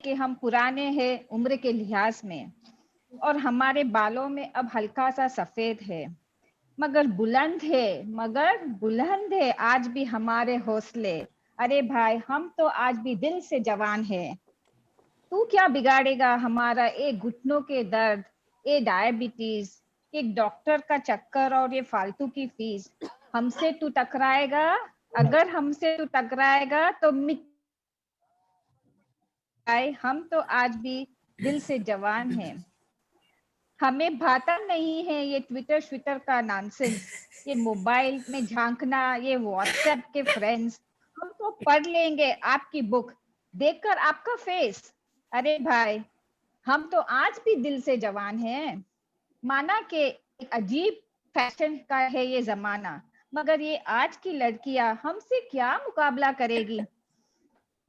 कि हम पुराने हैं उम्र के लिहाज में और हमारे बालों में अब हल्का सा सफेद है, मगर बुलंद है आज भी हमारे हौसले। अरे भाई हम तो आज भी दिल से जवान है। तू क्या बिगाड़ेगा हमारा एक घुटनों के दर्द, ये डायबिटीज, एक डॉक्टर का चक्कर और ये फालतू की फीस। हमसे तू टकराएगा, अगर हमसे तू टकराएगा तो हम तो आज भी दिल से जवान हैं। हमें भाता नहीं है ये ट्विटर का नॉनसेंस, ये मोबाइल में झांकना, ये व्हाट्सएप के फ्रेंड्स। हम तो पढ़ लेंगे आपकी बुक देखकर आपका फेस। अरे भाई हम तो आज भी दिल से जवान हैं। माना कि एक अजीब फैशन का है ये जमाना, मगर ये आज की लड़कियां हमसे क्या मुकाबला करेगी।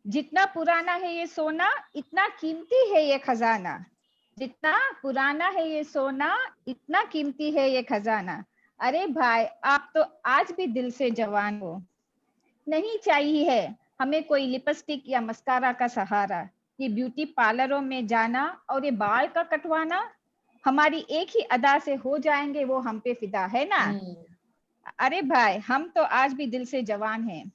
जितना पुराना है ये सोना, इतना कीमती है ये खजाना। जितना पुराना है ये सोना, इतना कीमती है ये खजाना। अरे भाई आप तो आज भी दिल से जवान हो। नहीं चाहिए है हमें कोई लिपस्टिक या मस्कारा का सहारा, ये ब्यूटी पार्लरों में जाना और ये बाल का कटवाना। हमारी एक ही अदा से हो जाएंगे वो हम पे फिदा, है ना। अरे भाई हम तो आज भी दिल से जवान हैं।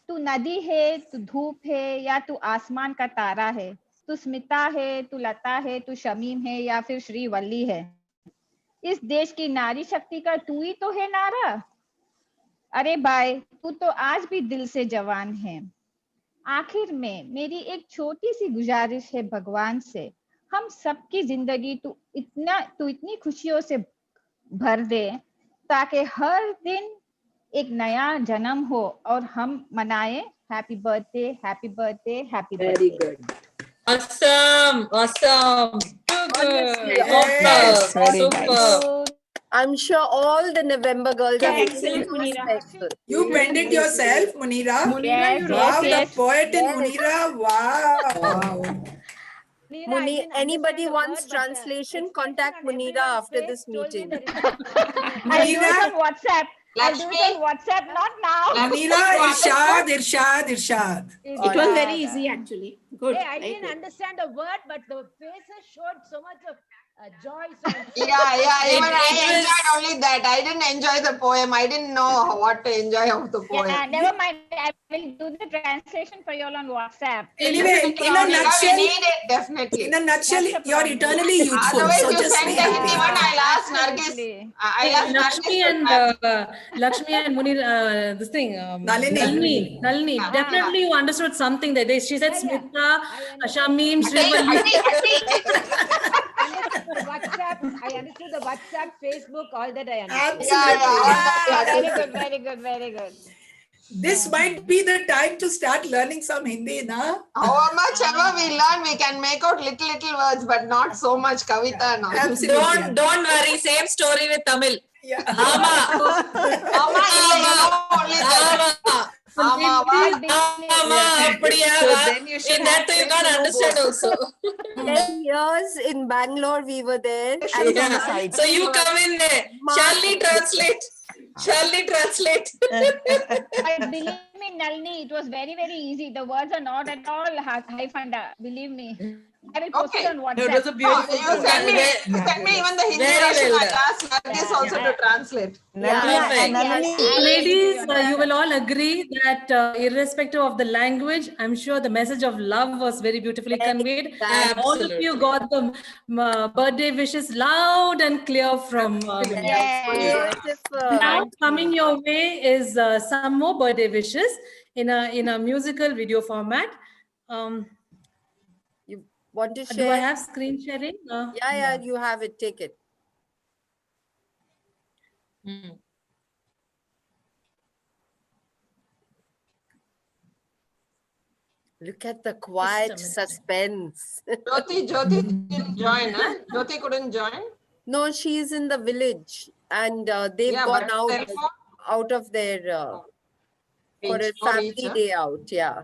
तू नदी है, तू धूप है, या तू आसमान का तारा है। तू स्मिता है, तू लता है, तू शमीम है, या फिर श्रीवल्ली है। इस देश की नारी शक्ति का तू ही तो है नारा। अरे भाई तू तो आज भी दिल से जवान है। आखिर में मेरी एक छोटी सी गुजारिश है भगवान से, हम सबकी जिंदगी तू इतनी खुशियों से भर दे, ताकि हर दिन एक नया जन्म हो और हम मनाए happy birthday, happy birthday, happy birthday. Very good. Awesome. Too good. Yes, very Super. I'm sure all the November girls are Thanks, very Munira. respectful. You penned it yourself, Munira. Yes, Wow, yes. the poet in Yes. Munira. Wow. Anybody wants translation, contact Munira after this meeting. I'll do it on WhatsApp. I'll do it on WhatsApp, not now. Munira, Irshad. It was very easy actually. Good. Hey, I didn't understand a word, but the faces showed so much of joy. Yeah. Even I enjoyed only that. I didn't enjoy the poem. I didn't know what to enjoy of the poem. Yeah, never mind. I will do the translation for you all on WhatsApp. Anyway, in a We nutshell, need it, definitely. in a nutshell, you're eternally youthful. Otherwise, So you just send be anything, happy. even I'll ask Nargis. Absolutely. I'll ask Lakshmi and Munir, this thing, Nalini. Nalini, definitely you understood something that day. She said Smita, Shamim, Srivalli. I understood the WhatsApp, Facebook, all that I understood. Very good. This might be the time to start learning some Hindi, na? How much ever we learn, we can make out little words, but not so much Kavita and all. Absolutely. Don't worry. Same story with Tamil. Yeah. Ama. Amma, only that. Amma. In that you can't understand also. 10 years in Bangalore, we were there. Yeah. So you come in there. Shall we translate? But believe me, Nalini, it was very easy. The words are not at all hyphened. Believe me. I will post it on WhatsApp. It was a beautiful You send me even the Hindi version. I'll ask Nargis also to translate. Ladies, you will all agree that irrespective of the language, I'm sure the message of love was very beautifully conveyed. And all of you got the birthday wishes loud and clear from Now coming your way is some more birthday wishes in a musical video format. You want to share? Do I have screen sharing? Yeah, you have it. Take it. Look at the quiet suspense. Jyoti didn't join, huh? Jyoti couldn't join? No, she's in the village and they've gone out of their for a family day out. Yeah.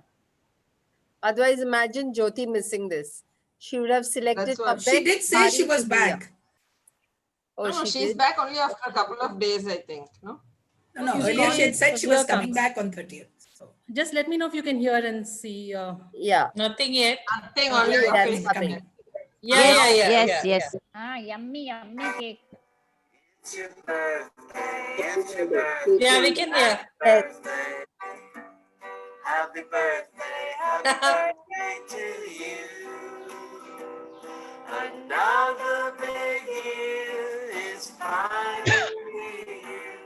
Otherwise, imagine Jyoti missing this. She would have selected. She did say she was back. Oh, No, she's back only after a couple of days, I think. No. No. Earlier she had said she was coming back on 30th. So. Just let me know if you can hear and see. Yeah. Nothing yet. Nothing, only your That's face. coming. Yeah. Ah, yummy cake. Yeah, we can hear. Yes. Happy birthday to you. Another big year is finally here.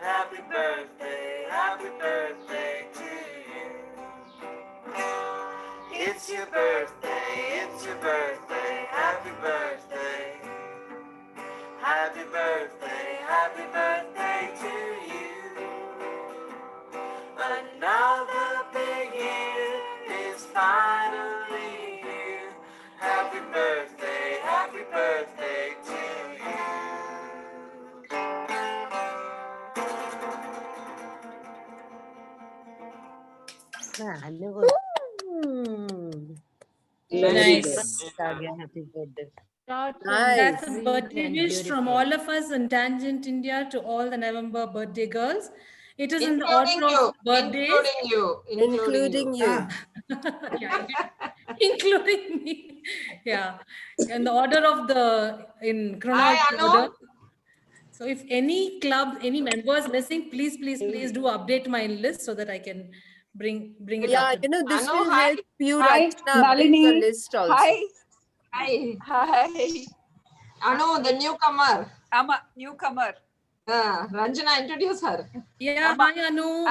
Happy birthday to you. It's your birthday, happy birthday. Happy birthday to you. Another big year is finally here. Happy birthday to you. Nice. Happy birthday. That's a Nice. birthday and wish from beautiful. all of us in Tangent India to all the November birthday girls. It is in the Including order you. of birthdays. Including you. Including you. Yeah, including me. Yeah, in the order of the in chronological Anu. order. So if any club, any members missing, please do update my list so that I can bring it Yeah, up. you know, this Anu, will hi. help you, Hi, Rachna, update your Nalini. list also. Hi. Hi. Hi. Anu, the newcomer. I'm a newcomer. Ranjana, introduce her. Yeah, hi Anu.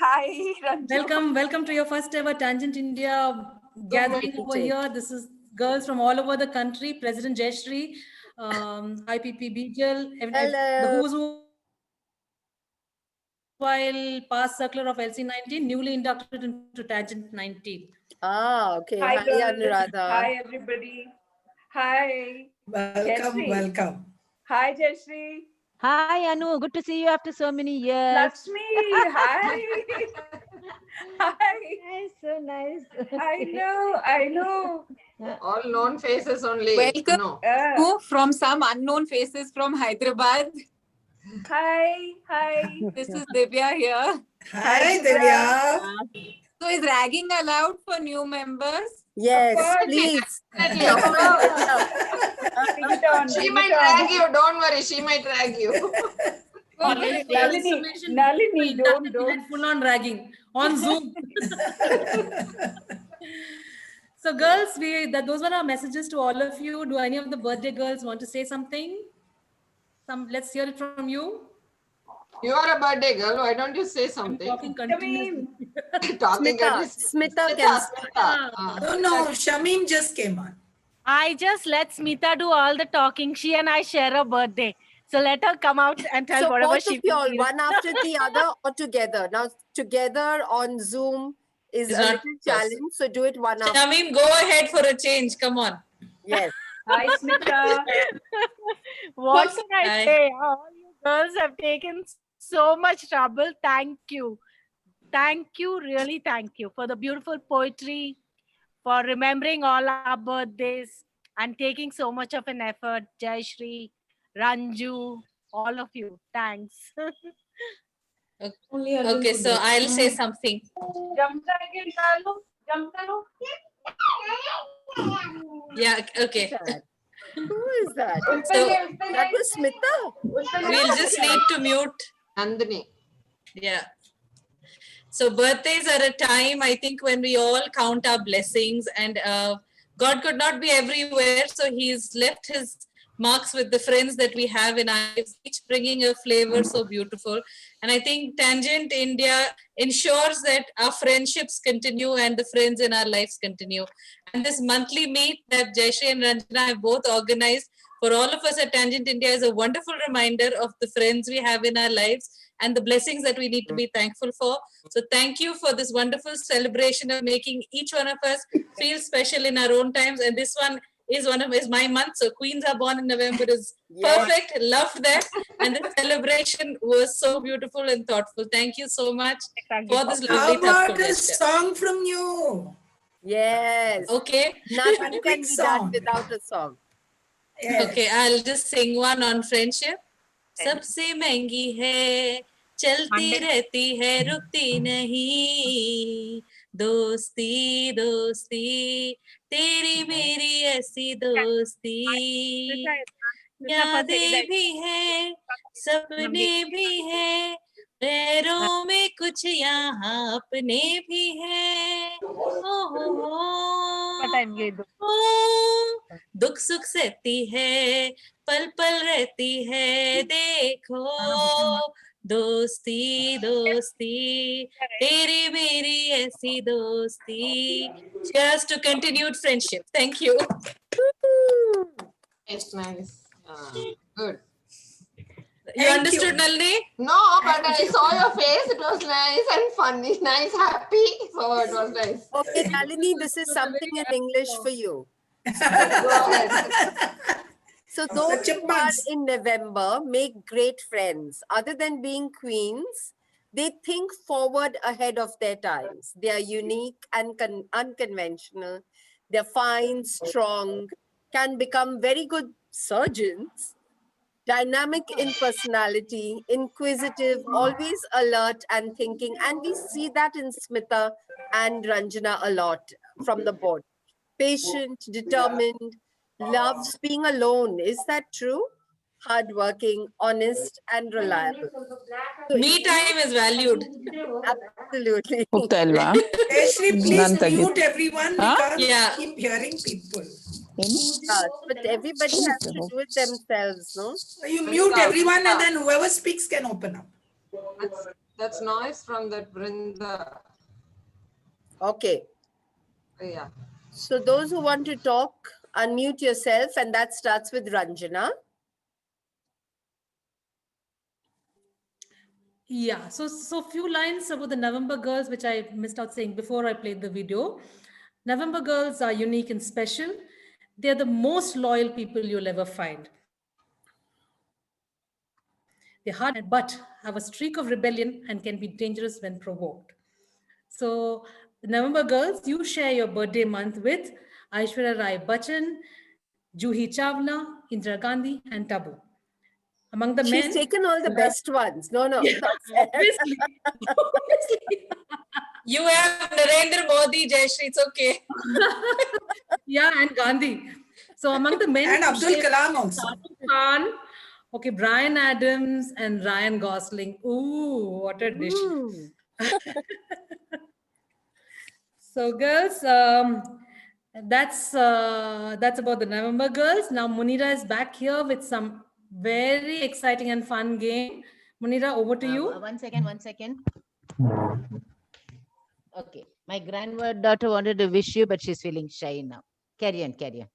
Hi, Ranju. Welcome to your first ever Tangent India gathering over meeting. here. This is girls from all over the country. President Jayashree, IPP Bijal, the Hello. who's who while past circular of LC19, newly inducted into Tangent 19. Ah, okay. Hi, Hi, girls. Anuradha. Hi, everybody. Hi. Welcome, Jayashree. welcome. Hi, Jayashree. Hi, Anu. Good to see you after so many years. Lakshmi. Hi. Hi. Nice, so nice. I know. All known faces only. Welcome. Anu. Oh, from some unknown faces from Hyderabad. Hi. This is Divya here. Hi, Divya. So is ragging allowed for new members? Yes, course. please. Of course. Bring it on. She bring might it on. drag you. Don't worry. She might drag you. Nalini, don't. Full on ragging on Zoom. So girls, those were our messages to all of you. Do any of the birthday girls want to say something? Let's hear it from you. You are a birthday girl. Why don't you say something? Talking continuously. Talking Smita can. No, Shamim just came on. I just let Smita do all the talking. She and I share a birthday. So let her come out and tell So whatever both she of you all, feels. one after the other or together? Now, together on Zoom is It's a not little challenge. So do it one after. Shamim, go ahead for a change. Come on. Yes. Hi, Smita. What can I Hi. say? All you girls have taken so much trouble. Thank you. Thank you. Really thank you for the beautiful poetry, for remembering all our birthdays and taking so much of an effort. Jayashree, Ranju, all of you. Thanks. Okay, so I'll say something. Yeah, okay. Who is that? So That was Smita. we'll just need to mute. Nandini. Yeah. So birthdays are a time, I think, when we all count our blessings, and God could not be everywhere. So he's left his marks with the friends that we have in our lives, each bringing a flavor so beautiful. And I think Tangent India ensures that our friendships continue and the friends in our lives continue. And this monthly meet that Jayashree and Ranjana have both organized for all of us at Tangent India is a wonderful reminder of the friends we have in our lives and the blessings that we need to be thankful for. So thank you for this wonderful celebration of making each one of us feel special in our own times. And this one is my month. So Queens Are Born in November is perfect. Loved that. And the celebration was so beautiful and thoughtful. Thank you so much for this How lovely, about thoughtful a gesture. song from you? Yes. Okay. Nothing can be song. done without a song. Yes. Okay, I'll just sing one on friendship. सबसे महंगी है चलती रहती है रुकती नहीं, दोस्ती दोस्ती तेरी मेरी ऐसी दोस्ती, यादें भी है सपने भी है, पैरों में कुछ यहाँ अपने भी है, दुख सुख सहती है पल पल रहती है, देखो दोस्ती दोस्ती तेरी मेरी ऐसी दोस्ती. Cheers to continued friendship. Thank you. It's nice. Good. You understood, Nalini? No, but I saw your face. It was nice and funny, nice, happy. So it was nice. Okay, Nalini, this is something in English for you. So those who are in November make great friends. Other than being queens, they think forward ahead of their times. They are unique and unconventional. They're fine, strong, can become very good surgeons, dynamic in personality, inquisitive, always alert and thinking. And we see that in Smita and Ranjana a lot from the board. Patient, determined, loves being alone. Is that true? Hardworking, honest, and reliable. Me time is valued. Absolutely. Jayashree, please mute everyone because Yeah. we keep hearing people. Yes, but everybody has to do it themselves, no? You mute everyone and then whoever speaks can open up. That's noise from that Brinda. Okay. Yeah. So those who want to talk, unmute yourself, and that starts with Ranjana. Yeah, so few lines about the November girls, which I missed out saying before I played the video. November girls are unique and special. They're the most loyal people you'll ever find. They're hard, but have a streak of rebellion and can be dangerous when provoked. So the November girls, you share your birthday month with Aishwarya Rai Bachchan, Juhi Chawla, Indira Gandhi, and Tabu. Among the men, She's taken all the best ones. No, no. obviously. You have Narendra Modi, Jayashree. It's okay. Yeah, and Gandhi. So among the men, And Abdul Kalam also. Shah Khan, okay, Brian Adams and Ryan Gosling. Ooh, what a dish. So girls, that's about the November girls. Now Munira is back here with some very exciting and fun game. Munira, over to you. 1 second, 1 second. Okay, my granddaughter wanted to wish you, but she's feeling shy now. Carry on, carry on.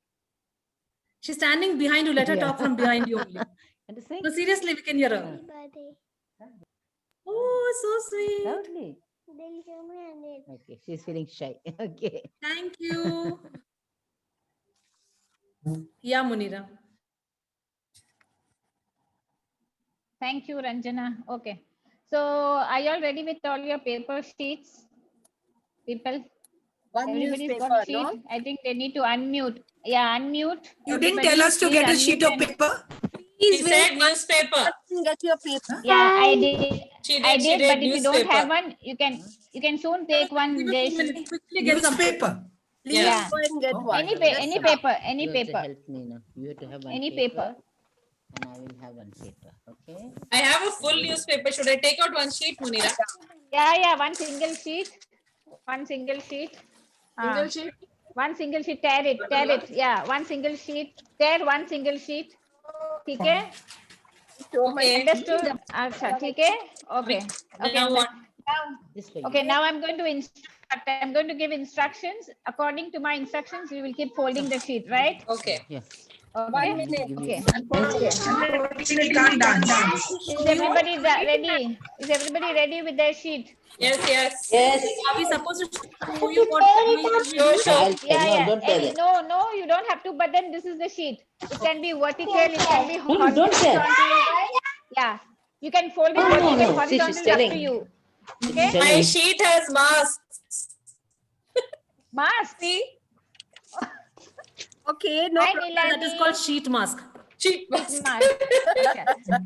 She's standing behind you. Let her Yeah. talk from behind you only. And to say, No, seriously, we can hear her. Oh, so sweet. loudly. Okay, she's feeling shy. Okay. Thank you. Yeah, Munira. Thank you, Ranjana. Okay. So are you all ready with all your paper sheets? People? One Everybody's got newspaper, sheet. no? I think they need to unmute. Yeah, unmute. You didn't Everybody, tell us to please get a unmute sheet of and- paper. She said newspaper. Get your paper. Yeah, I did. She I did did, but if you don't have newspaper. one, you can soon take one. Jayashree. Quickly get some. Newspaper. Please Yeah. go and get one. Any You paper, have to paper. help me now. You have to have one Any paper. and I will have one paper. Okay. I have a full newspaper. Should I take out one sheet, Munira? Yeah, one single sheet. One single sheet. Single sheet? One single sheet. Tear it. Yeah, one single sheet. Tear one single sheet. Okay. Okay. Understood? Acha, okay. Okay. Now what? This way. Okay, now I'm going to instruct. I'm going to give instructions. According to my instructions, you will keep folding the sheet, right? Okay. Yes. Okay. Okay. We can't dance. Is everybody ready? Is everybody ready with their sheet? Yes. Are we supposed to show you what? Sure. Yeah. No, you don't have to. But then this is the sheet. It can be vertical. It can be horizontal. Yeah. You can fold it vertical, horizontal. It's up to you. Okay. My sheet has masks. Mask. See? Okay, no Hi, problem. That is Nilani. called sheet mask. Cheap mask.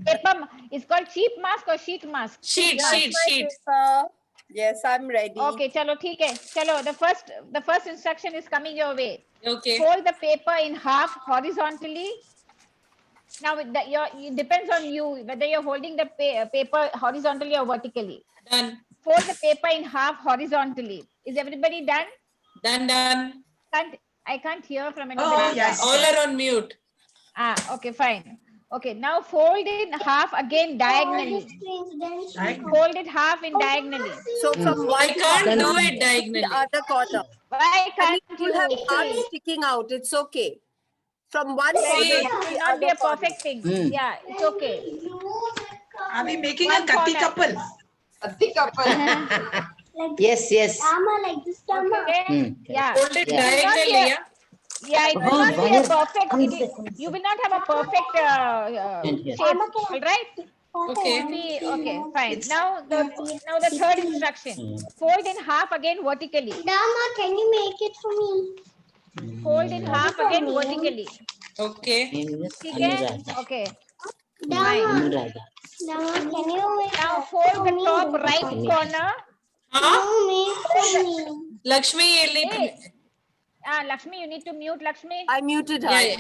Paper. It's called cheap mask or sheet mask. Sheet. Yes, I'm ready. Okay, chalo, theek hai. Chalo, the first instruction is coming your way. Okay. Fold the paper in half horizontally. Now, it depends on you whether you're holding the paper horizontally or vertically. Done. Fold the paper in half horizontally. Is everybody done? Done. I can't hear from anybody. Oh, yes. All are on mute. Okay, fine. Okay, now fold it half again diagonally. Fold it half in diagonally. So from I one can't do corner it to diagonally. the other corner. Why can't You you have parts see? sticking out. It's okay. From one It corner See. to will the not be other a corner. perfect thing. Yeah, it's okay. Are we making One a Katti corner. couple? Katti couple. Yes. Okay? Yeah. Hold it Yeah. diagonally. Yeah. Yeah, it will not be a perfect. You will not have a perfect shape. All right? Okay. Okay, fine. Now the third instruction. Fold in half again vertically. Dama, can you make it for me? Fold in half again vertically. Okay. ठीक है? Okay. Dama, Fine. Dama, can you make Now it fold for the me? top right corner. Huh? Make for me. Lakshmi, Hey. Lakshmi, you need to mute Lakshmi. I muted her. Yeah.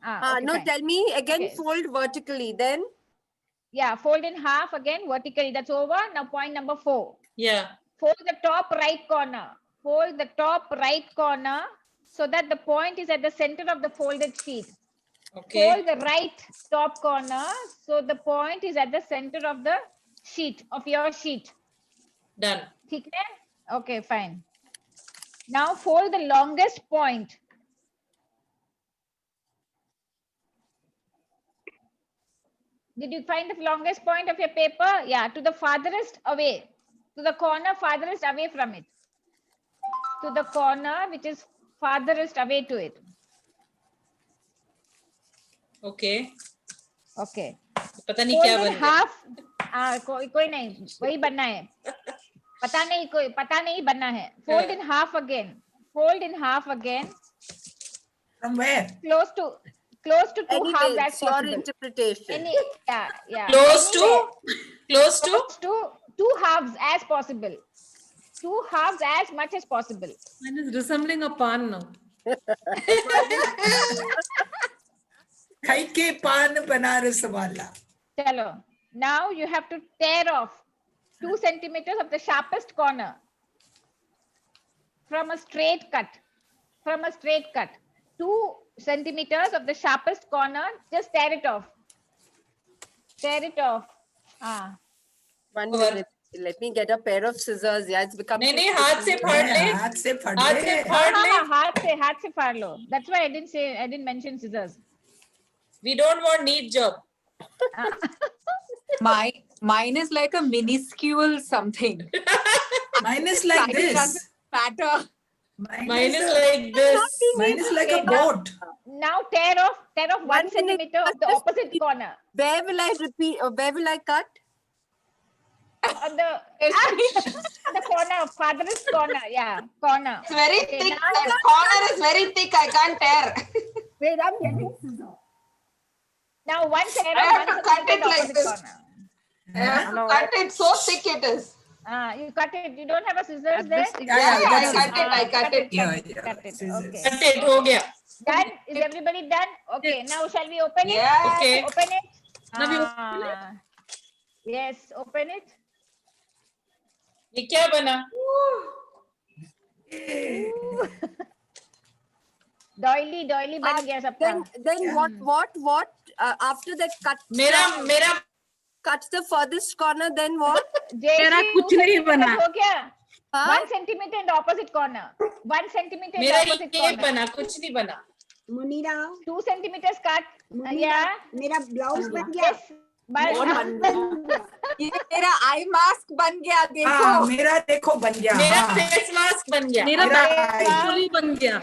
Okay, No, fine. tell me again. Okay. Fold vertically. Then Yeah, fold in half again vertically. That's over. Now point number 4. Yeah. Fold the top right corner. Fold the top right corner so that the point is at the center of the folded sheet. Okay. Fold the right top corner so the point is at the center of the sheet, of your sheet. Done. ठीक है? Okay, fine. Now fold the longest point. Did you find the longest point of your paper? Yeah, to the farthest away. To the corner farthest away from it. To the corner which is farthest away to it. Okay. Okay. पता नहीं क्या Fold बन in गया. half. कोई नहीं, वही बनना है. पता नहीं बनना है. Fold in half again. Fold in half again. From where? Close to two anyway, halves as it's your possible. interpretation. Yeah. Close Anyway, to. two halves as possible. Two halves as much as possible. Mine is resembling a pan now. खाई के पान बनारस वाला. Chalo. Now you have to tear off 2 centimeters of the sharpest corner from a straight cut. 2 centimeters of the sharpest corner, just tear it off. One minute. Let me get a pair of scissors. Yeah, it's becoming. नहीं हाथ से फाड़ ले. हाथ से फाड़ हाथ ले. से फाड़ ले. हाथ से फाड़ लो. That's why I didn't mention scissors. We don't want neat job. Mine is like a minuscule something. Mine is like It this. doesn't matter. Mine is like this. Mine is like a Okay, now- boat. Now tear off 1 centimeter of the opposite corner. Where will I repeat? Where will I cut? On the corner, farthest corner. Yeah, corner. It's very Okay, thick. now- That corner is very thick. I can't tear. Wait, I'm getting scissors. Now one tear I off have 1 to cut centimeter it like opposite this. corner. I have to cut it. So thick it is. You cut it. You don't have a scissors there? Yeah, I that's cut it. I cut it. Yeah. Cut it. Scissors. Okay. Cut it. हो गया. Done? Is everybody done? Okay. Now shall we open it? Yeah. Okay. Open it. Now we open it? Yes. Open it. ये क्या बना? Doily बन गया सबका. Then what? After that cut. मेरा Cut the furthest corner. Then what? मेरा कुछ नहीं बना. हो गया. Huh? 1 centimeter in the opposite corner. 1 centimeter in the मेरा opposite ये corner. बना कुछ नहीं बना. Munira, 2 centimeters cut. Yeah. मेरा ब्लाउज बन गया. Yes. But ये मेरा आई मास्क बन गया हाँ, देखो. मेरा देखो बन गया. मेरा हाँ. फेस मास्क बन गया. मेरा मेरा बैग fully बन गया.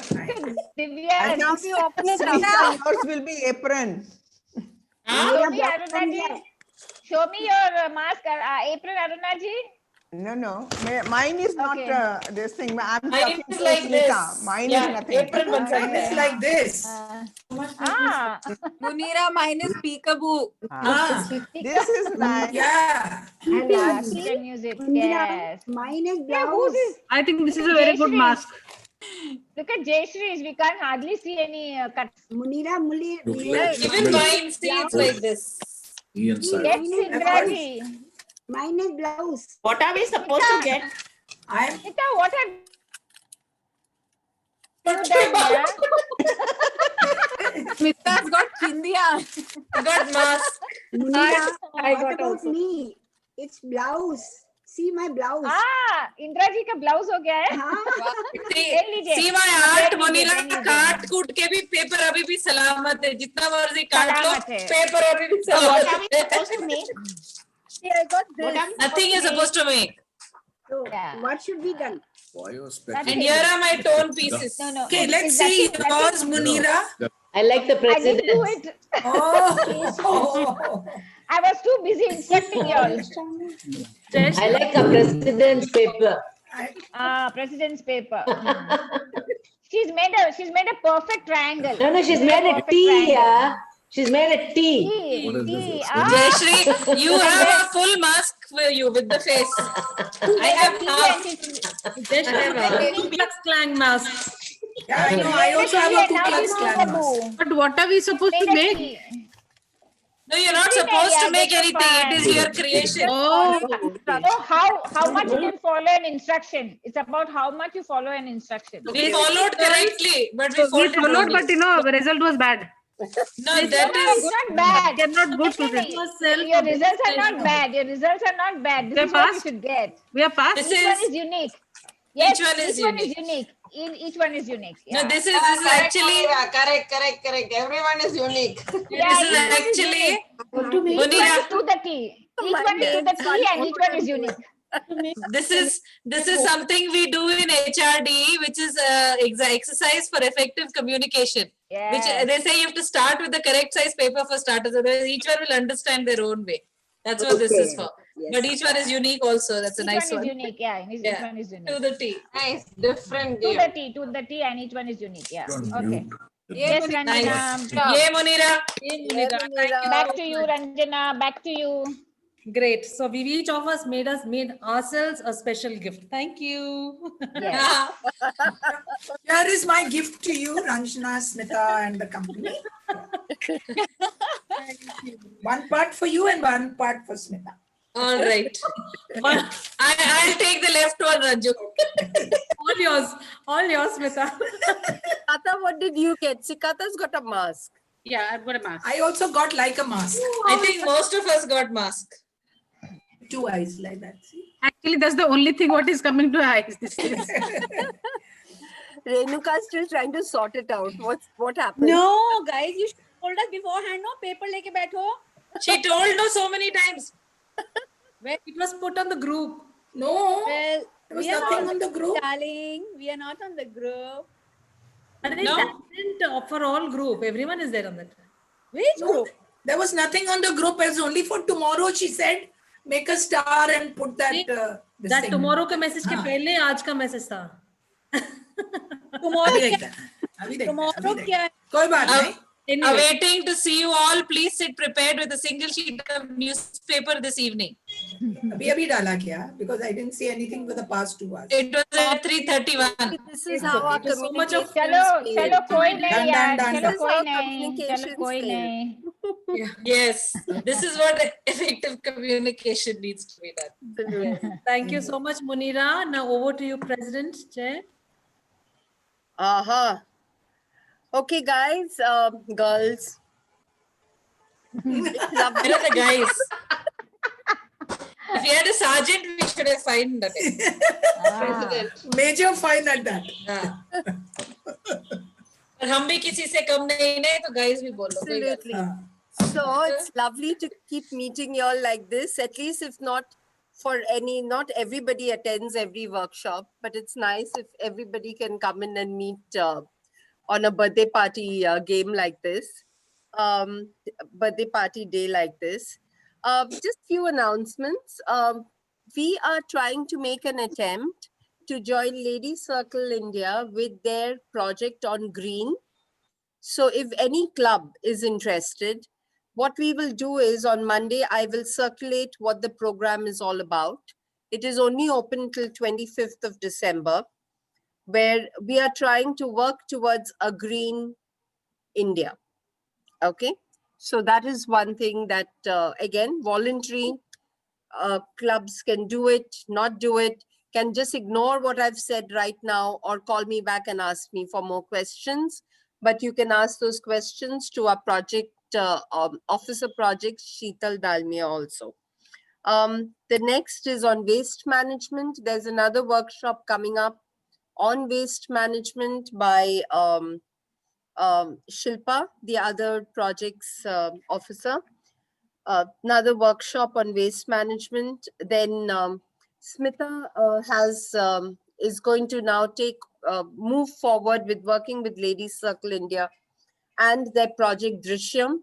Divya, Now we open it Yours now. will be apron. show me Aruna ji. Show me your mask, apron, Aruna ji. No. Mine is not Okay. this thing. I'm Mine talking is to like Smita. this. Mine Yeah, is nothing. apron बन सकता Mine is है. like this. Ah, Munira, mine is peekaboo. Ah, This is nice. yeah. and Yeah, you can use it. Munira, Yes. mine is Yeah, blouse. who's this? I think this is Look a at very good Jayashree. mask. Look at Jayashree's. We can't hardly see any cuts. Munira, Even mine, see, it's like this. Yes, Mine is Indraji. Mine is blouse. What are we supposed to get? I'm Nita, what have you done here? Smita's got chindiya. Got mask. Munira, I what got about also. me? It's blouse. See my blouse. Ah, इंद्राजी का blouse हो गया है. हाँ. ले लीजिए. See my art, ले लीजिए, Munira. ले लीजिए. काट कूट के भी पेपर अभी भी सलामत है. जितना मर्जी काट लो, सलामत है. पेपर अभी भी So what are सलामत we है. supposed to make? See, I got What this. are we Nothing is supposed to make. So Yeah. what should be done? And here are my tone pieces. No, no. okay. it- Let's it's see nothing- yours, Munira. I like the I didn't do president. it. Oh, I was too busy instructing you all. I like a president's paper. Ah, president's paper. She's made a perfect triangle. No, she's made a Perfect T, triangle. yeah. She's made a T. T, T. Ah, Jayashree, you have a full mask for you with the face. I have T half. and it's- Ku Klux Klan mask. yeah, I know. I also have a Ku now Klux it's Klan mask. peekaboo. But what are we supposed to Made a make? T. No, you're not Yeah, supposed to yeah, make that's anything. It is fine. your creation. Oh, So how much you can follow an instruction? It's about how much you follow an instruction. We followed correctly, but we we folded followed, wrongly. but you know, the result was bad. No, that No, it's is not bad. They're not good No, no, students. no. Your results are not bad. Your results are not bad. This They're is what you fast? should get. We are passed. This Each one is is unique. Yes, Each one is unique. Each one is unique. no. Yeah. This is Correct, actually Munira. Correct. Everyone is unique. Yeah, this is each one is actually unique. Each one Munira. is to the T. Each one is to the T and each one is unique. This is something we do in HRD, which is exercise for effective communication. Which Yes. they say you have to start with the correct size paper for starters, otherwise each one will understand their own way. That's what this is for. But each one is unique also. That's a Each nice one one. is unique. Yeah, each Yeah. one is unique. To the T. Nice, different To game. the T and each one is unique. Yeah. Okay. Yeah, Yes, Nice. Ranjana. Yay, Munira. Back to you, Ranjana. Back to you. Great. So we each of us made ourselves a special gift. Thank you. Yes. Here is my gift to you, Ranjana, Smita, and the company. One part for you and one part for Smita. All right. I'll take the left one, Ranju. All yours, Smita. Sikata, what did you get? Sikata's got a mask. Yeah, I've got a mask. I also got like a mask. I think most of us got mask. Two eyes like that. See? Actually, that's the only thing what is coming to eyes these days. Renuka's still trying to sort it out. What happened? No, guys, you should have told us beforehand, no? Paper leke baitho. She told us so many times. It was put on the group. No, Well, there was we are nothing not, on the group. darling. We are not on the group. And No. talent for all group. Everyone is there on that. Which No, group? there was nothing on the group. It's only for tomorrow. She said, make a star and put that. This That thing. tomorrow के message के हाँ. पहले आज का message था. Tomorrow अभी क्या? देखते हैं, अभी देखते हैं, Tomorrow अभी देखते हैं. क्या है? कोई बात Ab- नहीं. Anyway, Awaiting to see you all. Please sit prepared with a single sheet of newspaper this evening. अभी डाला क्या? Because I didn't see anything for the past 2 hours. It was at 3:31. This is how our it is so much of communication चलो कोई नहीं Done, यार. done, चलो done. कोई This is how नहीं. चलो communications कोई fail. नहीं. Yes, this is what effective communication needs to be done. thank you so much, Munira. Now over to you, President Chair. Okay, guys, girls. Where are the guys? If we had a sergeant, we should have fined it. Ah. Major fine at that. हाँ. और हम भी किसी से कम नहीं तो guys भी बोलो. कोई बात Absolutely. हाँ. So it's lovely to keep meeting you all like this, at least if not for not everybody attends every workshop, but it's nice if everybody can come in and meet on a birthday party game like this, birthday party day like this. Just few announcements. We are trying to make an attempt to join Ladies Circle India with their project on green. So if any club is interested, what we will do is on Monday, I will circulate what the program is all about. It is only open till 25th of December, where we are trying to work towards a green India. Okay, so that is one thing that, again, voluntary clubs can do it, not do it, can just ignore what I've said right now or call me back and ask me for more questions. But you can ask those questions to our project officer project, Sheetal Dalmia also. The next is on waste management. There's another workshop coming up on waste management by Shilpa, the other projects officer. Another workshop on waste management. Then Smita is going to now move forward with working with Ladies Circle India and their project Drishyam.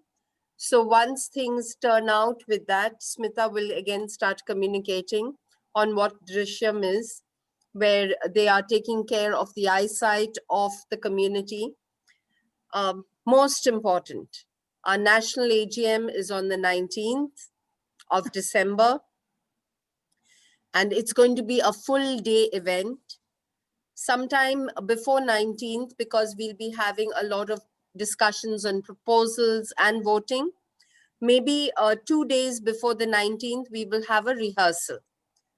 So once things turn out with that, Smita will again start communicating on what Drishyam is, where they are taking care of the eyesight of the community. Most important, our national AGM is on the 19th of December, and it's going to be a full day event. Sometime before 19th, because we'll be having a lot of discussions on proposals and voting. Maybe 2 days before the 19th, we will have a rehearsal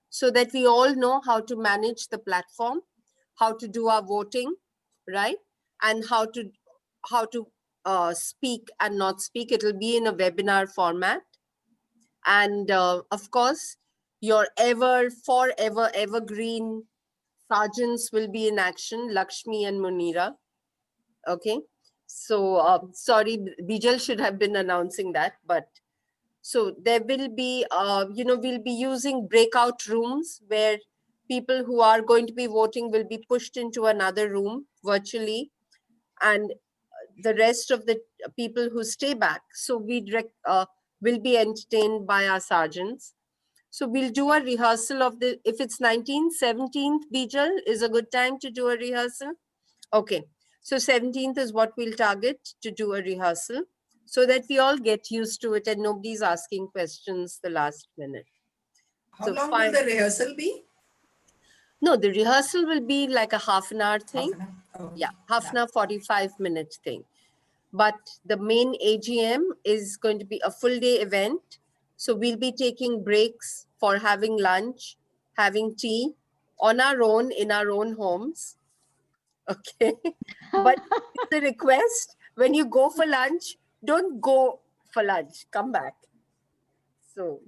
so that we all know how to manage the platform, how to do our voting, right? And how to speak and not speak. It will be in a webinar format. And of course, your forever evergreen sergeants will be in action, Lakshmi and Munira. Okay. So sorry, Bijal should have been announcing that, but so there will be, we'll be using breakout rooms where people who are going to be voting will be pushed into another room virtually, and the rest of the people who stay back, so will be entertained by our sergeants. So we'll do a rehearsal of if it's 19th, 17th, Bijal is a good time to do a rehearsal. Okay, so 17th is what we'll target to do a rehearsal, so that we all get used to it and nobody's asking questions the last minute. How long will the rehearsal be? No, the rehearsal will be like a half an hour thing. Yeah, half an hour, 45-minute thing. But the main AGM is going to be a full day event. So we'll be taking breaks for having lunch, having tea on our own, in our own homes. Okay. But the request, when you go for lunch, don't go for lunch, come back. So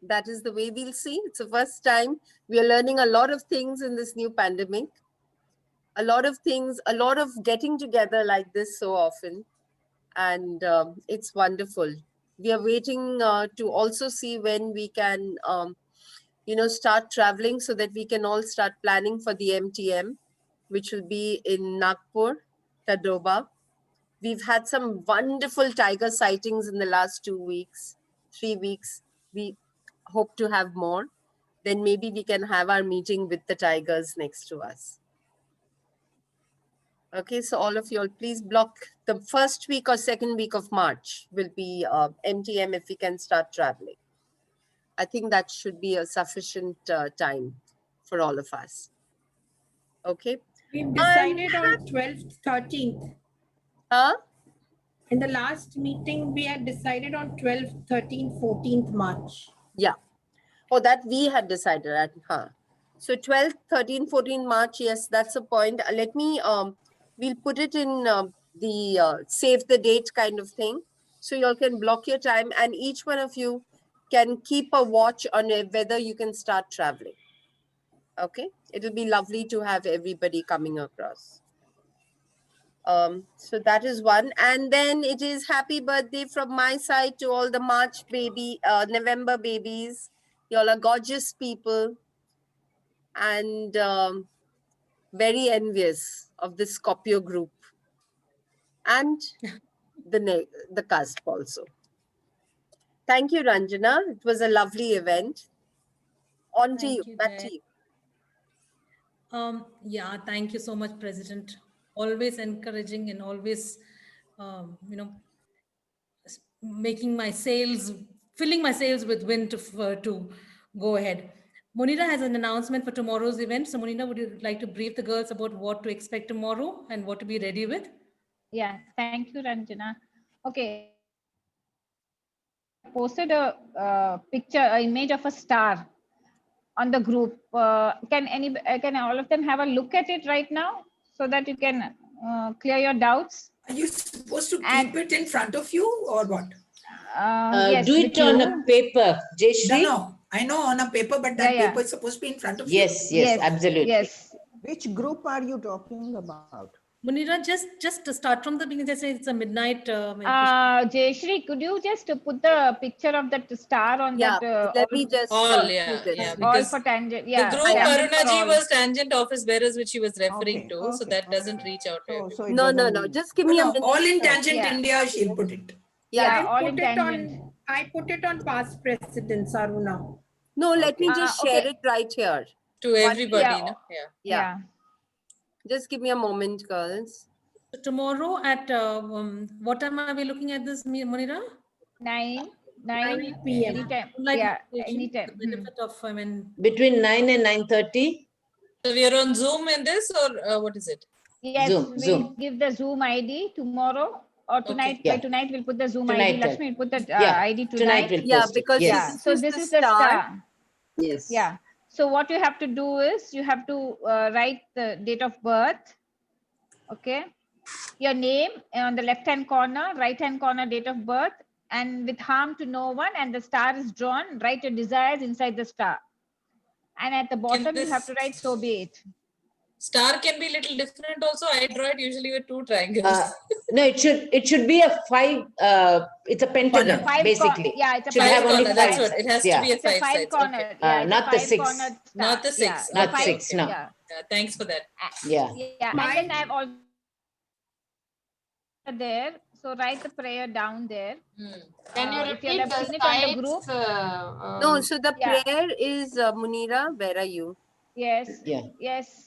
that is the way we'll see. It's the first time we are learning a lot of things in this new pandemic. A lot of things, a lot of getting together like this so often. And it's wonderful. We are waiting to also see when we can, start traveling so that we can all start planning for the MTM, which will be in Nagpur, Tadoba. We've had some wonderful tiger sightings in the last 2 weeks, 3 weeks. We hope to have more. Then maybe we can have our meeting with the tigers next to us. Okay, so all of you all, please block the first week or second week of March will be MTM if we can start traveling. I think that should be a sufficient time for all of us. Okay. We decided on 12th, 13th. Huh? In the last meeting, we had decided on 12th, 13th, 14th March. Yeah. Oh, that we had decided at, huh? So 12th, 13th, 14th March, yes, that's the point. Let me, we'll put it in the save the date kind of thing. So you all can block your time and each one of you can keep a watch on whether you can start traveling. Okay, it'll be lovely to have everybody coming across. So that is one. And then it is happy birthday from my side to all the November babies. You all are gorgeous people and very envious of the Scorpio group and the cusp also. Thank you, Ranjana. It was a lovely event. On to you, back to you. Yeah, thank you so much, President. Always encouraging and always making my sails, filling my sails with wind to go ahead. Monira has an announcement for tomorrow's event. So Monira, would you like to brief the girls about what to expect tomorrow and what to be ready with? Yeah, thank you, Ranjana. Okay. Posted a picture, an image of a star on the group. Can all of them have a look at it right now so that you can clear your doubts? Are you supposed to keep it in front of you or what? Yes, do it on a paper, Jayashree. No, I know on a paper, but that paper is supposed to be in front of you. Yes, absolutely. Yes. Which group are you talking about? Munira, just to start from the beginning, they say it's a midnight. Jayashree, could you just put the picture of that star on that? Let me just all all for tangent. Yeah, the group Arunaji was tangent office bearers, which she was referring to, so that doesn't reach out to everyone. No. Just give me a minute. All in tangent India, she'll put it. Yeah, all in tangent. I put it on past presidents, Aruna. No, let me just share it right here. To everybody, yeah. no? Yeah. Just give me a moment, girls. So tomorrow at what time are we looking at this, Monira? 9 p.m. Anytime. Like anytime. The benefit of, Between 9 and 9:30. So we are on Zoom in this, or what is it? Yes, Zoom. Give the Zoom ID tomorrow or tonight. Okay. By tonight we'll put the Zoom Tonight, ID. Lakshmi will put the yeah. ID tonight. We'll post it. Because yes. So this is the star. Yes. Yeah. So what you have to do is you have to write the date of birth. Okay. Your name on the left-hand corner, right-hand corner, date of birth, and with harm to no one, and the star is drawn. Write your desires inside the star. And at the bottom, you have to write so be it. Star can be a little different also. I draw it usually with 2 triangles. No, it should be a 5. It's a pentagon, basically. It's a should 5 have corner. only 5. That's what it has to be a 5 sides. corner. Okay. Yeah, not the 6. Not the 6. Not 6. No. Yeah. Thanks for that. Yeah. And then I've also there. So write the prayer down there. Can you if you repeat have the seen it on the sides? group? No, so the prayer is Munira, where are you? Yes. Yeah. Yes.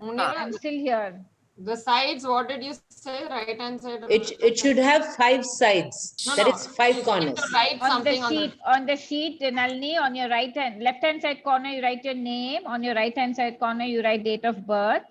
Munira, I'm still here. the sides, what did you say? Right hand side? It should have 5 sides. No, that no. is 5 You corners. need to write On the something sheet, on the sheet, Nalini, on your left hand side corner, you write your name. On your right hand side corner, you write date of birth.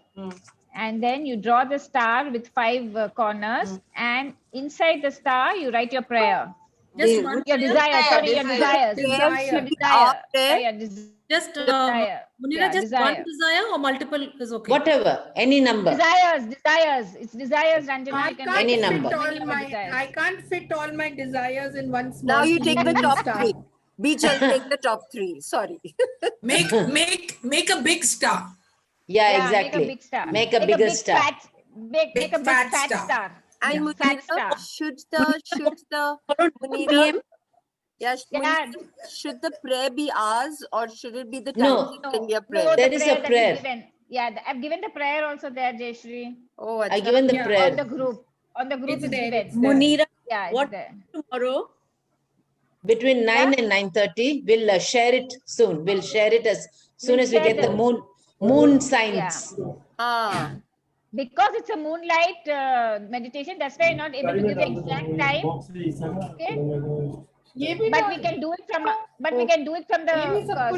And then you draw the star with 5 corners. And inside the star, you write your prayer. Just one Your desire. Sorry, your desires. Your desire. Just desire. Munira, just desire. one desire or multiple is okay. Whatever, any number. Desires. It's desires, Ranjana. I You can can't Any fit number. all my desires. I can't fit all my desires in one small. Now you take the teeny top star. 3. Bijal, take the top 3. Sorry. Make a big star. Yeah, exactly. Make a big star. Make a bigger star. Make a big fat star. And Fat Munira, star. should the Munira, Munira, should the prayer be ours or should it be the No. Times of India No, prayer? There is a that prayer. given. Yeah, I've given the prayer also there, Jayashree. Oh, I given the prayer. On the group. On the group It's is there, given. it's there. Munira, Yeah, it's what there. tomorrow? Between 9 and 9:30, we'll share it soon. We'll share it as soon We'll as we share get the the- moon signs. Ah, Because it's a moonlight meditation, that's why you're not able to give the exact time. Okay? But we can do it from the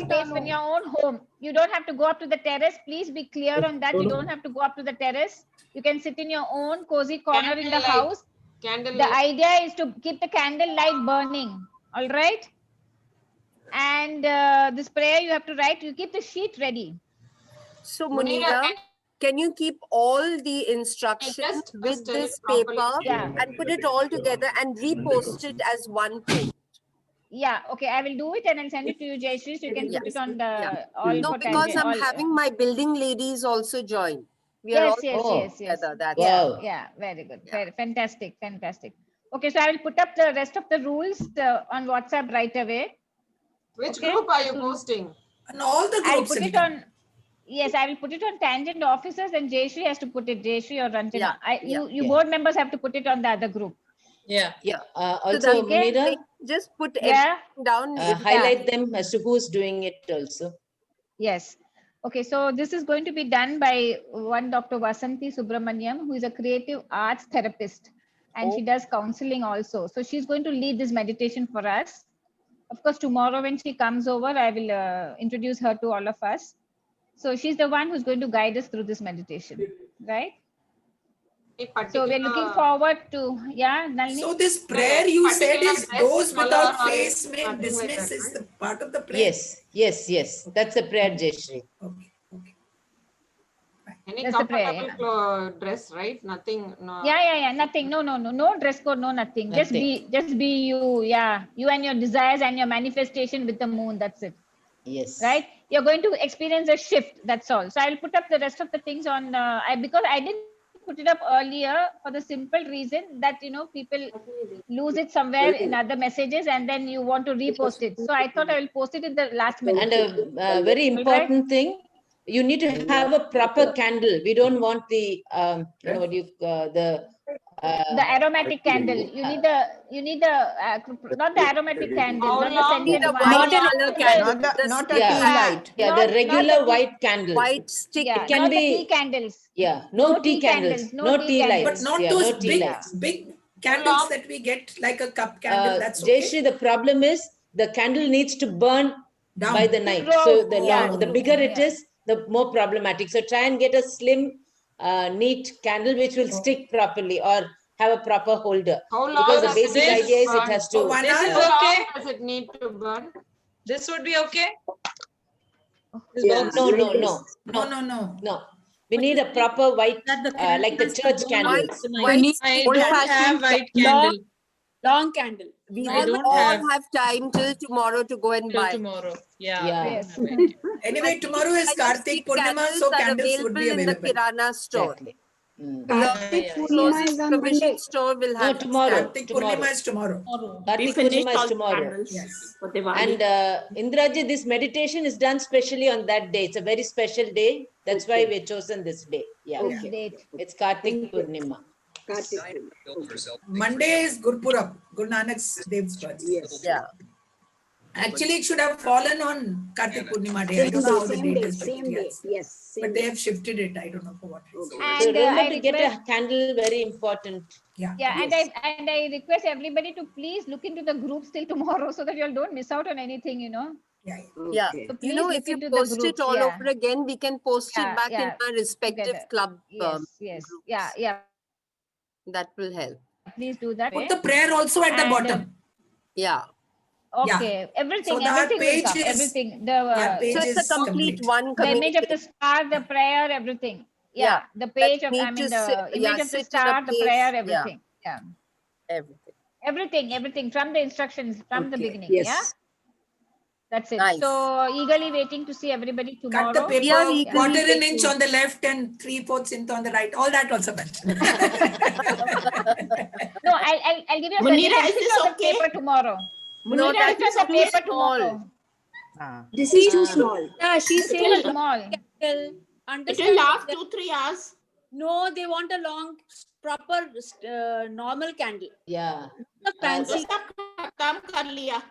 space in your own home. You don't have to go up to the terrace. Please be clear on that. You don't have to go up to the terrace. You can sit in your own cozy corner in the Candlelight. house. Candle. The idea is to keep the candle light burning. All right. And this prayer you have to write. You keep the sheet ready. so Munira, Munira, can you keep all the instructions Just with tell this it properly. paper Yeah. and put it all together and repost it as one page? Yeah. Okay. I will do it and I'll send it to you, Jayashree, so you can put it on the all No, for because tangent, I'm all- having my building ladies also join. We are Yes, all yes. together. That's Wow. Yeah, very good. Very fantastic. Okay, so I will put up the rest of the rules on WhatsApp right away. Which Okay. group are you posting? And all the I'll groups. put it on. Yes, I will put it on tangent officers, and Jayashree has to put it. Jayashree or Ranjana. You yeah. board members have to put it on the other group. Yeah. Yeah. So Also, that- Munira, just put Yeah. everything down. highlight them as to who's doing it also. Yes. Okay, so this is going to be done by one Dr. Vasanthi Subramaniam, who is a creative arts therapist. and she does counseling also. So she's going to lead this meditation for us. Of course, tomorrow when she comes over, I will introduce her to all of us. So she's the one who's going to guide us through this meditation, right? So we're looking forward to, Nalini? So this prayer you said is those without face may dismiss is the part of the prayer. Yes. That's the prayer, Jayashree. Okay. Any That's the prayer, comfortable dress, right? Nothing. No. Yeah. Nothing. No dress code, no nothing. Just be you. Yeah. You and your desires and your manifestation with the moon. That's it. Yes. Right? You're going to experience a shift. That's all. So I'll put up the rest of the things on, because I didn't put it up earlier for the simple reason that, people lose it somewhere in other messages and then you want to repost it. So I thought I will post it in the last minute. And a very important thing, you need to have a proper candle. We don't want the, the aromatic candle. You need the not the aromatic candle, not the scented one. Not a candle. Not a tea light. the regular white candle. White stick. It can not be the tea candles. Yeah, no tea candles, no tea lights. But not Yeah, those no tea big, lights. big candles that we get like a cup candle. That's okay. Jayashree, the problem is the candle needs to burn Down. by the night. Row, So the yeah. the bigger it is, the more problematic. So try and get a slim, neat candle which will stick properly or have a proper holder. How long Because the does basic this idea is burn? it has to. One This is hour? How okay. long does it need to burn? This would be okay. No. We need a proper white, like the church candles. I don't have white candle. Long candle. We I will don't all have. have time till tomorrow to go and Till buy. tomorrow. Yeah. Yes. Anyway, tomorrow is Kartik Purnima, so candles would be in the available. Kirana store. Exactly. The closest provision store will No, have tomorrow. Kartik Purnima is tomorrow. Kartik Purnima is tomorrow. Yes. And Indraji, this meditation is done specially on that day. It's a very special day. That's why we've chosen this day. Yeah. This date. It's Kartik Purnima. Monday is Gurpurab, Guru Nanak's Dev's birthday. Yes. Yeah. Actually, it should have fallen on Kartik Purnima day. I don't know how the Same date day, is. same day. Yes. But they have shifted it. I don't know for what reason. So And remember I to get request, a candle, very important. and I request everybody to please look into the groups till tomorrow so that you all don't miss out on anything, Yeah. Yeah. So You know, please if look you into the post it groups, all yeah. over again, we can post Yeah, it back in yeah. our respective Together. club. Yes. groups. Yeah. That will help. Please do that. Put the prayer also at the And, bottom. Yeah. Okay. Everything. So our Everything will page come. is- Everything. our page So it's is a complete one The image of communication. the star, the prayer, everything. Yeah. Yeah. The page of, need I mean, to the sit- image of the sit in a star, the place, prayer, yeah. everything. Yeah. Everything from the instructions, from the beginning. Yes. Yeah. That's it. Nice. So early waiting to see everybody tomorrow. Cut the paper, Yeah, we can quarter an take inch it. on the left and 3/4 inch on the right. All that also mentioned. No, I'll give you a Munira, presentation is this of the okay? paper tomorrow. No, Munira, that it's is on the too paper small. tomorrow. This is too small. Yeah, she It's said too small. candle. It Understand will last that- 2-3 hours. No, they want a long, proper, normal candle. Yeah. The fancy. काम कर लिया.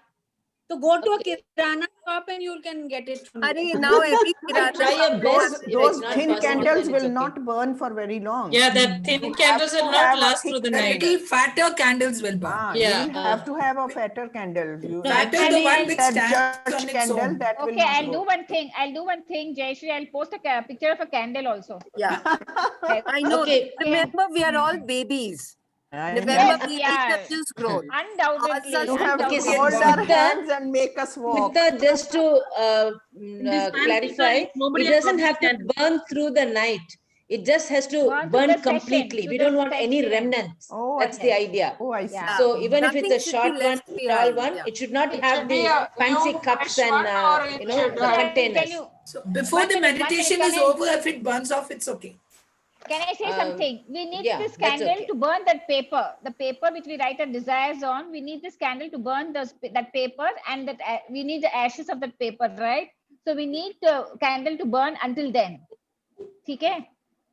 So go to a kirana shop and you can get it from there. Now every kirana Try your shop best. has- If Those it's not thin possible, candles then it's will okay. not burn for very long. Yeah, the thin candles will have not a last thick through the The night. little fatter candles will burn. Yeah, You have to have a fatter candle. You Fatter, the Actually, one which that stands church on its candle own. that will Okay, not I'll go. do one thing. Jayashree, I'll post a picture of a candle also. Yeah. Yes. I know. Okay. Remember, we are all babies. I November Yes, babies yeah. have just grown. Undoubtedly. Also, You have Okay, to so hold our Smita- hands and make us walk. Smita, just to this clarify, fancy nobody it has doesn't got have to candles. burn through the night. It just has to Burn through burn the session, completely. through We the don't want any session. remnants. Oh, That's I the idea. Oh, I see. Yeah. So even if Nothing it's a should be short one, left tall behind, one, yeah. it should not It have should be the a fancy new cups fresh and one or it the should, But I'll tell containers. you, So before the 1 minute, meditation can is I- over, if it burns off, it's okay. Can I say something? We need yeah, this that's candle okay. to burn that paper. The paper which we write our desires on, we need this candle to burn that paper, and that we need the ashes of that paper, right? So we need the candle to burn until then. Okay?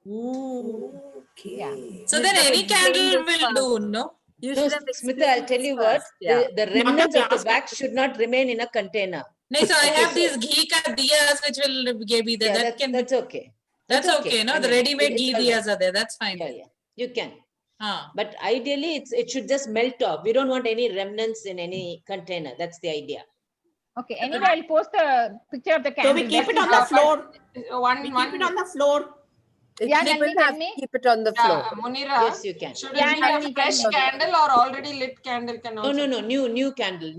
Okay. Yeah. So then any candle will do, no? You No, should have Smita, I'll tell you what, first, yeah. the remnants of the wax should not remain in a container. No, so I have these ghee ka diyas which will be there. Yeah, That can be, that's okay. that's okay, no? I The mean, ready-made it's ghee all right. diyas are there. That's fine. Yeah, you can. But ideally, it should just melt off. We don't want any remnants in any container. That's the idea. Okay. Anyway, I'll post the picture of the candle. So we keep it on the floor. We keep it on the floor. Yeah, You can will we have to keep it on the floor. Munira, Yes, you can. should Yeah, it be yeah, a we fresh can. candle or already lit candle can also? No, new candle,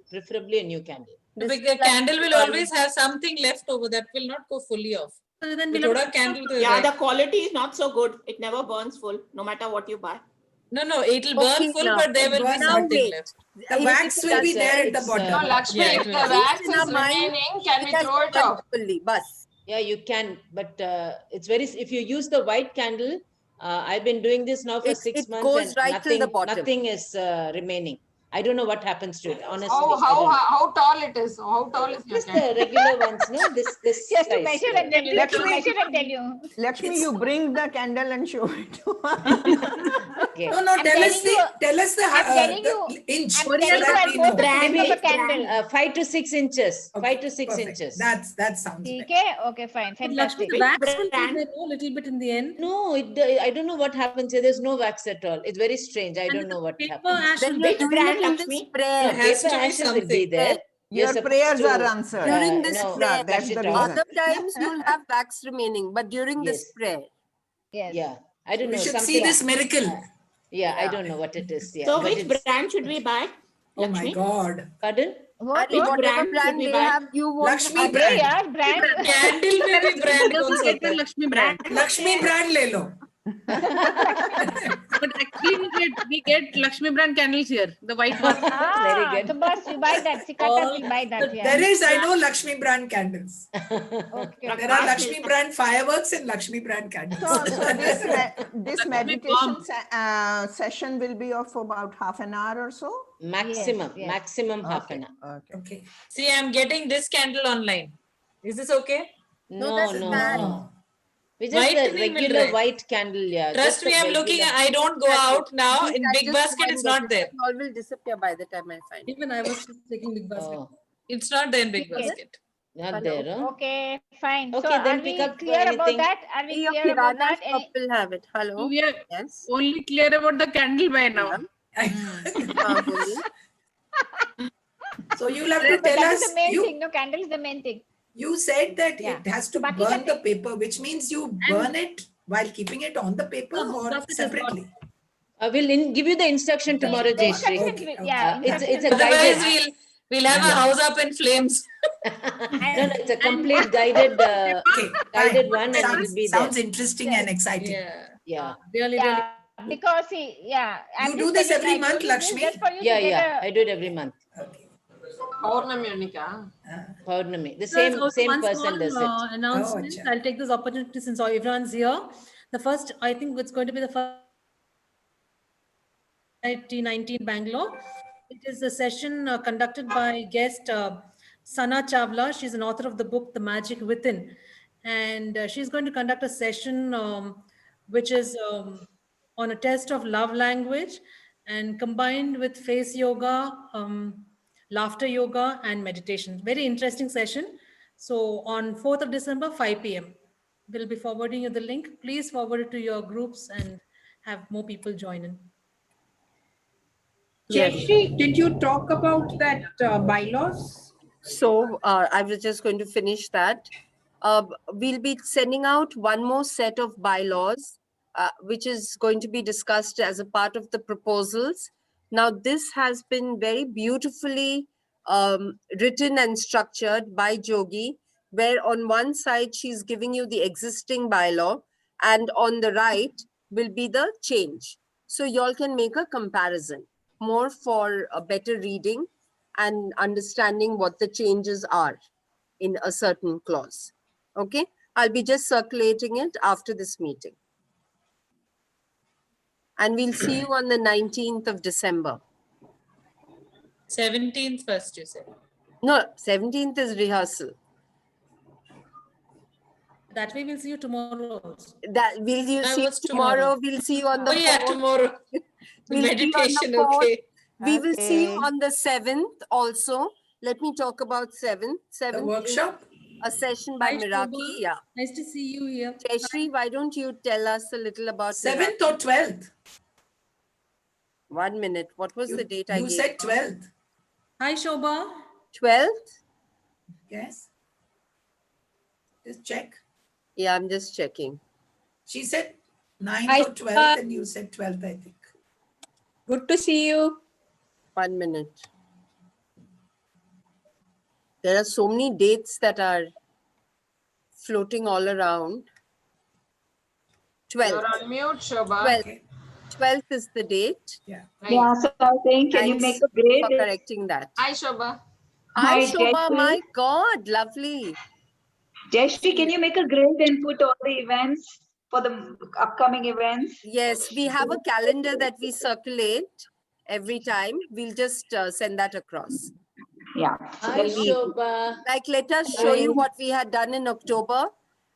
preferably a new candle. The candle will always have something left over that will not go fully off. So then तो we'll थोड़ा have candle तो Yeah, रहे. the quality is not so good. It never burns full, no matter what you buy. No, it'll burn Okay, full, now- but there will be now something wait. left. The wax will be there at the It's, bottom. No, Lakshmi, Yeah, if it the will. wax In our is mind, remaining, can we has throw it burned off? fully, bus. Yeah, you can, but if you use the white candle, I've been doing this now for It 6 months goes and right till the bottom. nothing is remaining. I don't know what happens to it, honestly. How, I don't know. how tall it is? How tall is your Just candle? the regular ones, no? This Just to size, measure yeah. and tell you. Just to measure and tell you. Lakshmi, you bring the candle and show it. Okay. No, I'm tell us telling tell us the I'm telling you- inch. I'm so telling you, that I'll we post the know. picture of the candle. 5 to 6 inches. Okay, 5 to 6 perfect. inches. That sounds Okay, better. okay, fine, Lakshmi, fantastic. the wax will be brand? there a little bit in the end. No, I don't know what happens here. There's no wax at all. It's very strange. I And don't know what paper happens. ash Then will you're be doing brand, it in this Lakshmi? It prayer. has Paper to be ashes will be something. there. You're Your supposed prayers to, are answered. During this no, prayer, that's flush the it reason. off. other times you'll have wax remaining, but during this Yes. prayer. Yes. Yeah, I don't We know. should something. see this miracle. Yeah, I Yeah. don't know what it is. Yeah. So but which it's- brand should we buy? Oh my Lakshmi? God. Pardon? What? And whatever brand should brand we they buy? have, you want Lakshmi to brand. Yeah, brand. Candle में भी brand कौन सा होता है? Lakshmi brand. Lakshmi brand ले लो. But actually we get Lakshmi brand candles here, the white one. Very good. So bus, you buy that. Sikata will buy that. Yeah. There is, I know Lakshmi brand candles. Okay. There are Lakshmi brand fireworks and Lakshmi brand candles. Oh, Oh, this meditation session will be of about half an hour or so. Maximum, yes. maximum half an hour. Okay. See, I'm getting this candle online. Is this okay? No, No, that's no, bad. no. We just White the नहीं मिल regular रहा है. white candle, yeah. Trust just me, a I'm looking. regular- I don't go out now. These In I Big just Basket, find it's that not there. All will disappear by the time I find it. Even I was taking Big Basket. Oh, It's not there in Big Okay. Basket. not Hello. there, huh? Okay, fine. Okay, so then are pick we up clear about anything. that? Are we Your clear about Kirana that? shop will have it. Hello. We are Yes. only clear about the candle by now. हाँ, बोलिए. So you'll have to But tell that us. is the main You, thing. No, candle is the main thing. you said that Yeah. it has to Baki burn the kate. paper, which means you burn it while keeping it on the paper No, or basket is not. separately. We'll give you the instruction tomorrow, The Jayashree. instructions Okay, will- okay. yeah, It's a instructions will- Otherwise, guided. we'll have a house up in flames. No, it's a complete guided Okay, guided fine. one and it Sounds, will be there. sounds interesting and exciting. Yeah. Yeah. Really, Yeah, because see, yeah. I'm You just do this telling every I month, told you this Lakshmi? just for you to Yeah, get yeah. a- I do it every month. Paurnami Annika. Paurnami. The There's same also same one person small, does it. announcement. acha. I'll take this opportunity since everyone's here. The first, I think it's going to be the first IT19 Bangalore. It is a session conducted by guest Sana Chawla. She's an author of the book The Magic Within. And she's going to conduct a session which is on a test of love language and combined with face yoga, laughter yoga, and meditation. Very interesting session. So on 4th of December, 5 p.m. We'll be forwarding you the link. Please forward it to your groups and have more people join in. Jayashree, did you talk about that bylaws? So I was just going to finish that. We'll be sending out one more set of bylaws, which is going to be discussed as a part of the proposals. Now, this has been very beautifully written and structured by Jogi, where on one side she's giving you the existing bylaw, and on the right will be the change. So y'all can make a comparison, more for a better reading and understanding what the changes are in a certain clause. Okay, I'll be just circulating it after this meeting. And we'll see you on the 19th of December. 17th first, you said. No, 17th is rehearsal. That way we'll see you tomorrow also. That will you That see was tomorrow. tomorrow. We'll see you on the Oh yeah, 4th. tomorrow. We'll see you on the Meditation, 4th. okay. We will see you Okay. on the 7th also. Let me talk about 7th. The 7th is workshop? a session by Hi, Miraki. Shobha. Yeah. Nice to see you here. Jayashree, why don't you tell us a little about 7th or 12th? 1 minute. What was the date I You gave? said 12th. Hi, Shobha. 12th? Yes. Just check. Yeah, I'm just checking. She said 9th Hi, or 12th, and you said 12th, I think. Good to see you. 1 minute. There are so many dates that are floating all around. 12th. You're on mute, Shobha. 12th. Okay. 12th is the date. Yeah. Yeah, so I was saying, can you Thanks make a grade? for correcting that. Hi, Shobha. Hi, Hi, Shobha. Jayashree. My God, lovely. Jayashree, can you make a grade and put all the events for the upcoming events? Yes, we have a calendar that we circulate every time. We'll just send that across. Yeah. Hi, Shobha. Like, let us show you what we had done in October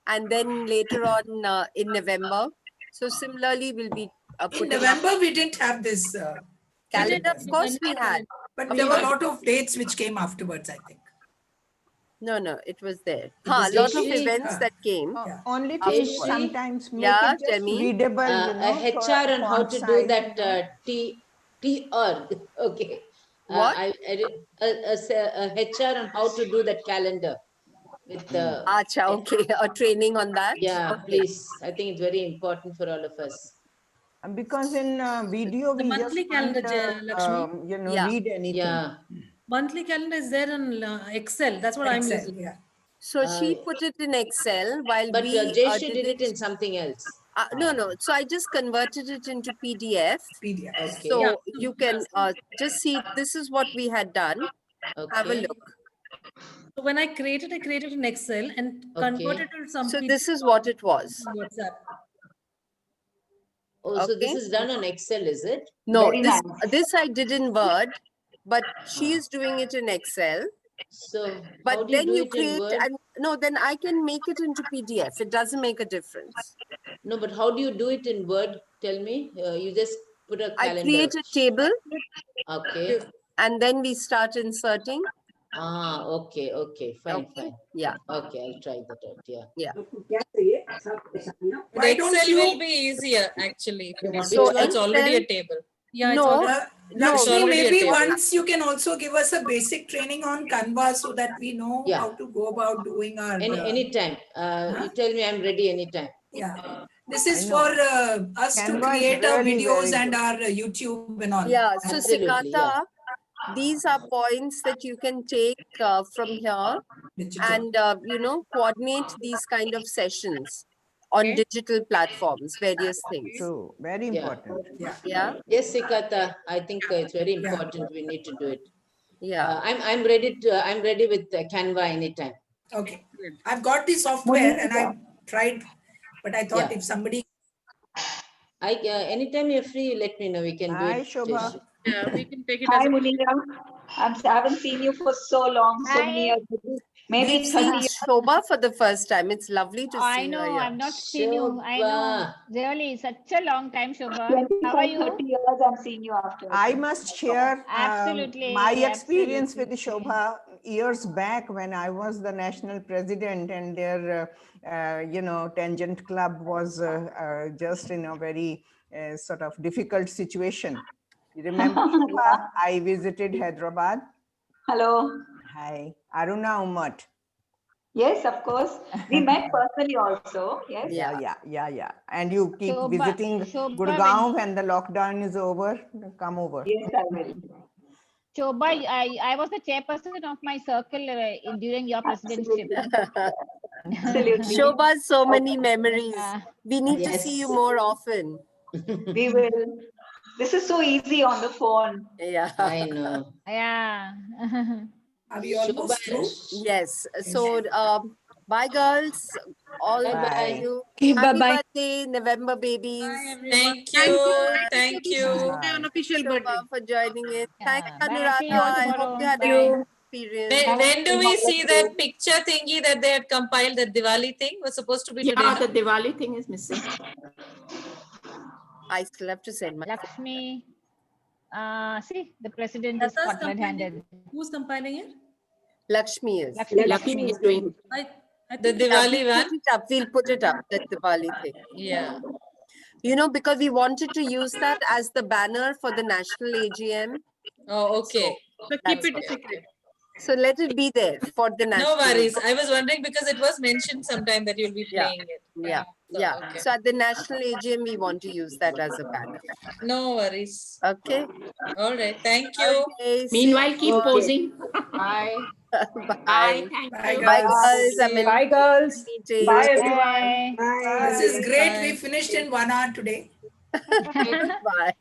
and then later on in November. So similarly, we'll be In putting up November, we didn't have this calendar. Of course we had. but there were a lot of dates which came afterwards, I think. No, it was there. It A was lot of Jayashree. events that came. Only Afterwards. thing Jayashree? sometimes make Yeah, it just tell me. readable, you know, A HR on how font to do size, that you know. T-org. Okay. What? I did a HR on how to do that calendar. With the Acha, okay. A training on that. yeah, Okay. please. I think it's very important for all of us. Because in video, The we monthly just calendar, can't, Lakshmi. you know, Yeah. read anything. Yeah. Monthly calendar is there in Excel. That's what I'm Excel, using. yeah. So she put it in Excel while But we Jayashree did it in something else. no. So I just converted it into PDF. PDF. Okay. So Yeah. you can just see, this is what we had done. Have a Okay. look. So when I created in Excel and converted to some So PDF this is what it was. on WhatsApp. Oh, so this Okay. is done on Excel, is it? No, Very this I did in Word, but she is doing it in Excel. So how But do you then do you it in create, Word? and no, then I can make it into PDF. It doesn't make a difference. No, but how do you do it in Word? Tell me. You just put a I calendar. create a table Okay. and then we start inserting. Okay. Fine, Okay. fine. Yeah. Okay, I'll try that out. Yeah. Yeah. But Why don't Excel you- will be easier actually. If you want So to. It's already a Excel- table. Yeah, it's No, already no. It's Lakshmi, already a maybe table. once you can also give us a basic training on Canva so that we know Yeah. how to go about doing our. Anytime. You tell me, I'm ready anytime. Yeah. This is I for know. us to Canva is create our really videos very and good. our YouTube and all. Yeah. So Absolutely, Sikata, these are points that you can take from here Digital. and, coordinate these kind of sessions on digital platforms, various things. True. Very Yeah. important. Yeah. Yeah. Yes, Sikata. I think it's very important. We need to do it. Yeah. I'm ready to. I'm ready with Canva anytime. Okay. I've got the software and I've tried, but I thought Yeah. if somebody. Anytime you're free, let me know. We can do Hi, it. Shobha. Jayashree. Yeah, we can take it Hi, as a Munira. I haven't seen you for so long, so many Hi. years. Maybe We've 30 seen years. Shobha for the first time. It's lovely to I see know, her here. I've not seen you. I know. Shobha. Really, such a long time, Shobha. How are 25, you? 30 years I've seen you after. I must share Absolutely, my experience absolutely. with Shobha years back when I was the national president and their, Tangent Club was just in a very sort of difficult situation. You remember, Shobha? I visited Hyderabad. Hello. Hi, Aruna Umat. Yes, of course. We met personally also. Yes. Yeah. And you keep Shobha- visiting Shobha, Gurgaon when the lockdown is over. Come over. Yes, I will. Shobha, I was the chairperson of my circle during your presidency. Absolutely. Shobha, so many memories. Yeah. We need to see you more often. We will. This is so easy on the phone. Yeah. I know. Yeah. Are we almost through? Yes. So, bye, girls. All Bye bye. bye. You. Okay, Happy bye-bye. birthday, November babies. Thank you. Thank you. Unofficial Shobha birthday. for joining it. Thanks, Yeah. Bye. See you Anuradha. I hope tomorrow. you had a Bye. good experience. When do we see that picture thingy that they had compiled, the Diwali thing was supposed to be today? Yeah, no? the Diwali thing is missing. I still have to send my. Lakshmi. See, the president is Lata's Scotland handed. Who's compiling it? Lakshmi is. Lakshmi is doing. I The think Diwali We'll one? put it up. We'll put it up. The Diwali thing. Yeah. You know, because we wanted to use that as the banner for the national AGM. Oh, okay. So keep it secret. So let it be there for the national. No worries. I was wondering because it was mentioned sometime that you'll be playing it. Yeah, So, yeah. okay. So at the national AGM, we want to use that as a banner. No worries. Okay. All right. Thank you. Okay, Meanwhile, keep okay. posing. Bye. Bye. Thank Bye, you. Bye, guys. girls. I'm in Bye, girls. meeting. Bye, everyone. This is great. Bye. We finished in 1 hour today. Bye.